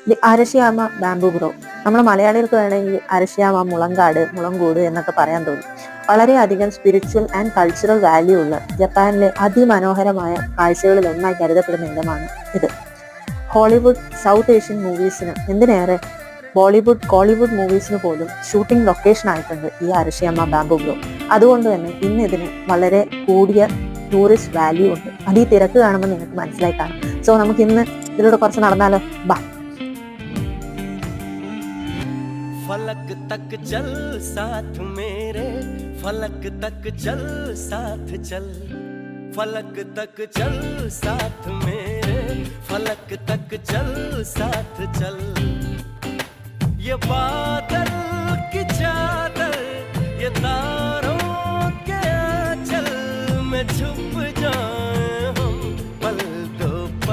The അരശിയാമ bamboo grow. നമ്മൾ മലയാളികൾക്ക് വേണമെങ്കിൽ അരശിയാമ മുളങ്കാട്, മുളങ്കൂട് എന്നൊക്കെ പറയാൻ തോന്നും. വളരെയധികം സ്പിരിച്വൽ ആൻഡ് കൾച്ചറൽ വാല്യൂ ഉള്ള ജപ്പാനിലെ അതിമനോഹരമായ കാഴ്ചകളിൽ ഒന്നായി കരുതപ്പെടുന്ന ഇടമാണ് ഇത്. ഹോളിവുഡ്, സൗത്ത് ഏഷ്യൻ മൂവീസിന്, എന്തിനേറെ ബോളിവുഡ്, കോളിവുഡ് മൂവീസിന് പോലും ഷൂട്ടിംഗ് ലൊക്കേഷൻ ആയിട്ടുണ്ട് ഈ അരശിയാമ ബാംബു ഗ്രോ. അതുകൊണ്ട് തന്നെ ഇന്ന് ഇതിന് വളരെ കൂടിയ ടൂറിസ്റ്റ് വാല്യൂ ഉണ്ട്. അത് ഈ തിരക്ക് കാണുമ്പോൾ നിങ്ങൾക്ക് മനസ്സിലായി കാണും. സോ നമുക്ക് ഇന്ന് ഇതിലൂടെ കുറച്ച് നടന്നാലോ? ബാ. फलक तक चल साथ मेरे, फलक तक चल साथ चल, फलक तक चल साथ मेरे, फलक तक चल साथ चल, ये बादल